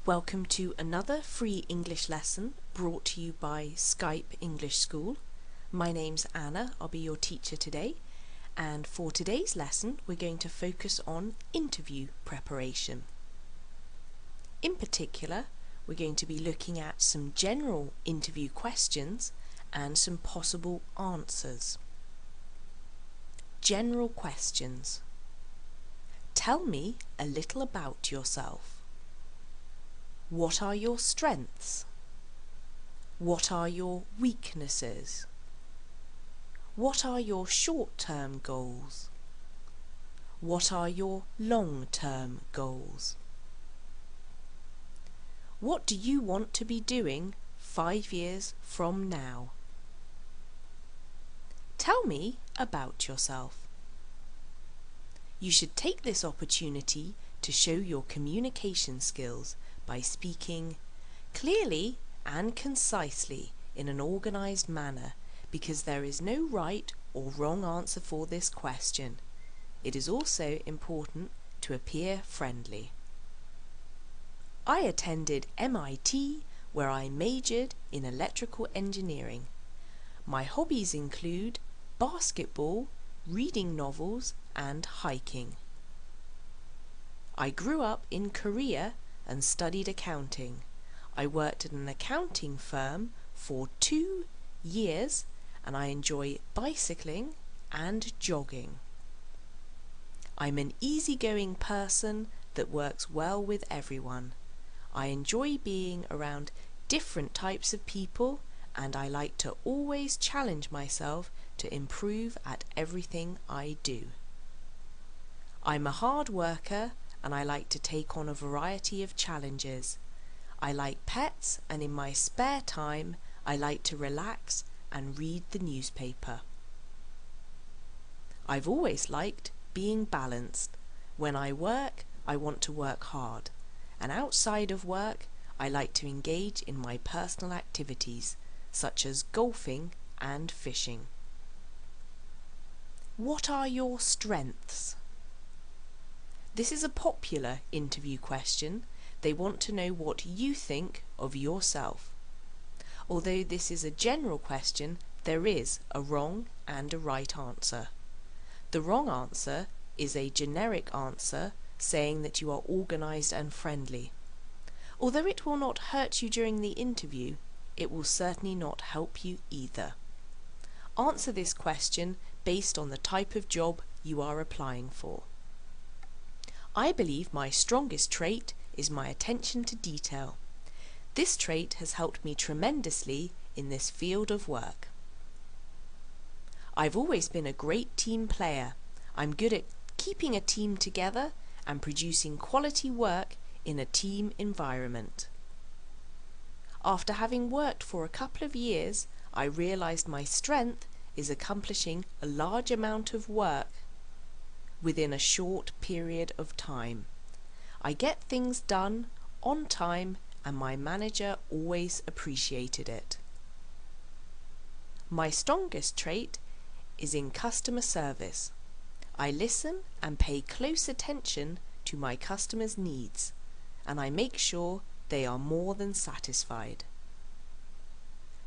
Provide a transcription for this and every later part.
Welcome to another free English lesson brought to you by Skype English School. My name's Anna, I'll be your teacher today, and for today's lesson we're going to focus on interview preparation. In particular, we're going to be looking at some general interview questions and some possible answers. General questions. Tell me a little about yourself. What are your strengths? What are your weaknesses? What are your short-term goals? What are your long-term goals? What do you want to be doing 5 years from now? Tell me about yourself. You should take this opportunity to show your communication skills by speaking clearly and concisely in an organised manner, because there is no right or wrong answer for this question. It is also important to appear friendly. I attended MIT, where I majored in electrical engineering. My hobbies include basketball, reading novels and hiking. I grew up in Korea and studied accounting. I worked at an accounting firm for 2 years and I enjoy bicycling and jogging. I'm an easygoing person that works well with everyone. I enjoy being around different types of people and I like to always challenge myself to improve at everything I do. I'm a hard worker and I like to take on a variety of challenges. I like pets, and in my spare time I like to relax and read the newspaper. I've always liked being balanced. When I work, I want to work hard, and outside of work I like to engage in my personal activities such as golfing and fishing. What are your strengths? This is a popular interview question. They want to know what you think of yourself. Although this is a general question, there is a wrong and a right answer. The wrong answer is a generic answer saying that you are organised and friendly. Although it will not hurt you during the interview, it will certainly not help you either. Answer this question based on the type of job you are applying for. I believe my strongest trait is my attention to detail. This trait has helped me tremendously in this field of work. I've always been a great team player. I'm good at keeping a team together and producing quality work in a team environment. After having worked for a couple of years, I realised my strength is accomplishing a large amount of work within a short period of time. I get things done on time and my manager always appreciated it. My strongest trait is in customer service. I listen and pay close attention to my customers' needs, and I make sure they are more than satisfied.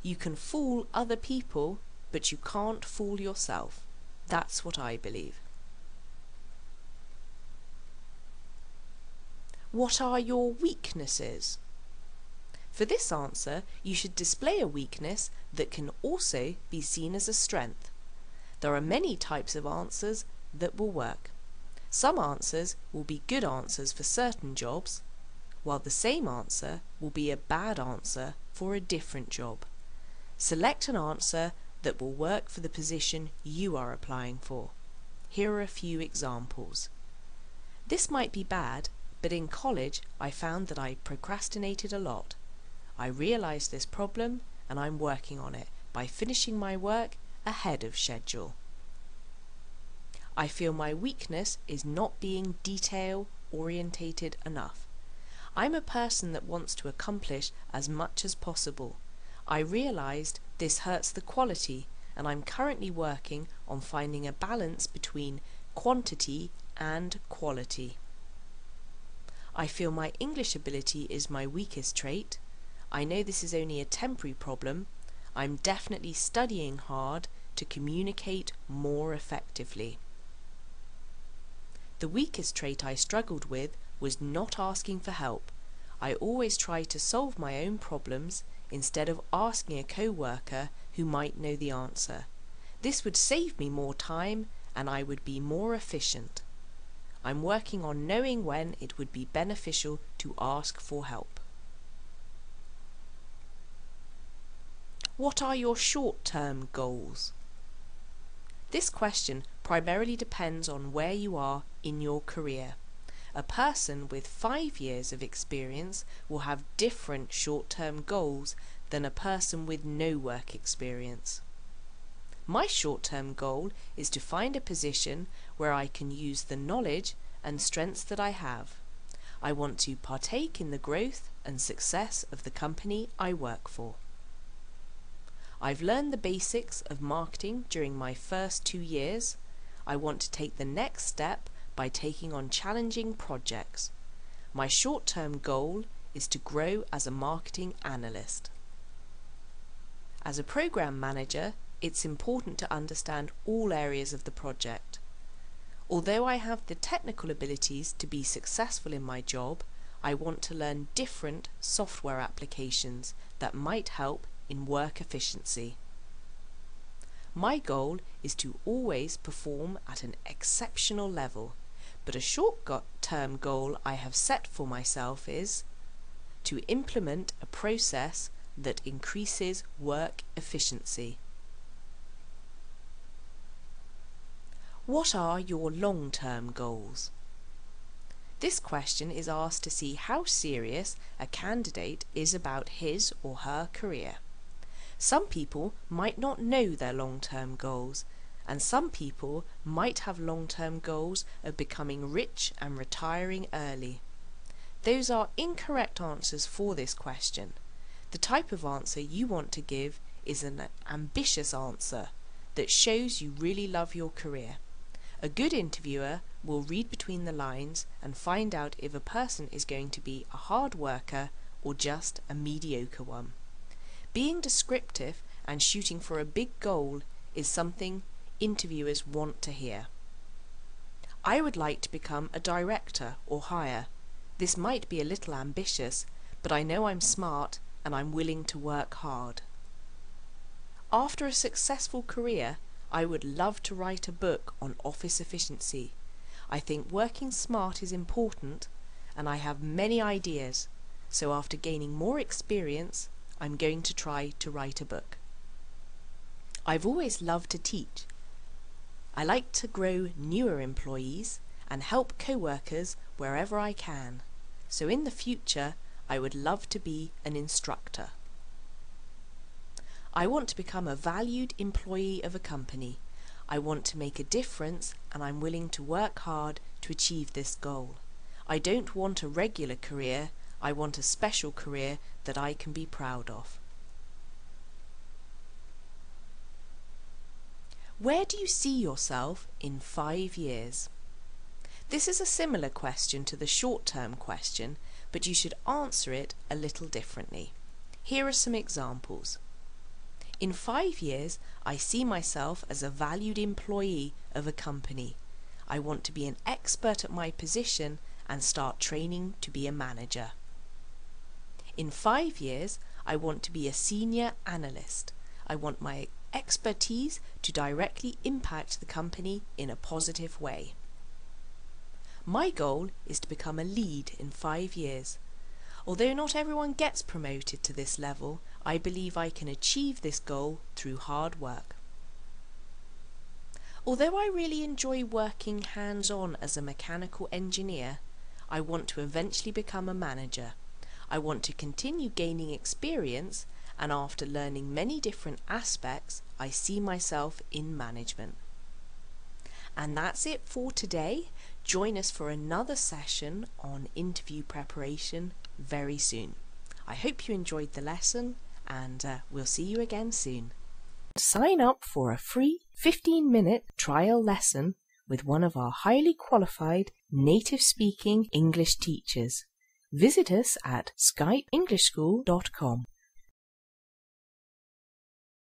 You can fool other people, but you can't fool yourself. That's what I believe. What are your weaknesses? For this answer, you should display a weakness that can also be seen as a strength. There are many types of answers that will work. Some answers will be good answers for certain jobs, while the same answer will be a bad answer for a different job. Select an answer that will work for the position you are applying for. Here are a few examples. This might be bad, but in college I found that I procrastinated a lot. I realised this problem and I'm working on it by finishing my work ahead of schedule. I feel my weakness is not being detail-orientated enough. I'm a person that wants to accomplish as much as possible. I realised this hurts the quality, and I'm currently working on finding a balance between quantity and quality. I feel my English ability is my weakest trait. I know this is only a temporary problem. I'm definitely studying hard to communicate more effectively. The weakest trait I struggled with was not asking for help. I always try to solve my own problems instead of asking a co-worker who might know the answer. This would save me more time and I would be more efficient. I'm working on knowing when it would be beneficial to ask for help. What are your short-term goals? This question primarily depends on where you are in your career. A person with 5 years of experience will have different short-term goals than a person with no work experience. My short-term goal is to find a position where I can use the knowledge and strengths that I have. I want to partake in the growth and success of the company I work for. I've learned the basics of marketing during my first 2 years. I want to take the next step by taking on challenging projects. My short-term goal is to grow as a marketing analyst. As a program manager, it's important to understand all areas of the project. Although I have the technical abilities to be successful in my job, I want to learn different software applications that might help in work efficiency. My goal is to always perform at an exceptional level, but a short-term goal I have set for myself is to implement a process that increases work efficiency. What are your long-term goals? This question is asked to see how serious a candidate is about his or her career. Some people might not know their long-term goals, and some people might have long-term goals of becoming rich and retiring early. Those are incorrect answers for this question. The type of answer you want to give is an ambitious answer that shows you really love your career. A good interviewer will read between the lines and find out if a person is going to be a hard worker or just a mediocre one. Being descriptive and shooting for a big goal is something interviewers want to hear. I would like to become a director or higher. This might be a little ambitious, but I know I'm smart and I'm willing to work hard. After a successful career, I would love to write a book on office efficiency. I think working smart is important and I have many ideas, so after gaining more experience, I'm going to try to write a book. I've always loved to teach. I like to grow newer employees and help co-workers wherever I can, so in the future I would love to be an instructor. I want to become a valued employee of a company. I want to make a difference and I'm willing to work hard to achieve this goal. I don't want a regular career, I want a special career that I can be proud of. Where do you see yourself in 5 years? This is a similar question to the short-term question, but you should answer it a little differently. Here are some examples. In 5 years, I see myself as a valued employee of a company. I want to be an expert at my position and start training to be a manager. In 5 years, I want to be a senior analyst. I want my expertise to directly impact the company in a positive way. My goal is to become a lead in 5 years. Although not everyone gets promoted to this level, I believe I can achieve this goal through hard work. Although I really enjoy working hands-on as a mechanical engineer, I want to eventually become a manager. I want to continue gaining experience, and after learning many different aspects, I see myself in management. And that's it for today. Join us for another session on interview preparation very soon. I hope you enjoyed the lesson, and we'll see you again soon. Sign up for a free 15-minute trial lesson with one of our highly qualified native-speaking English teachers. Visit us at skypeenglishschool.com.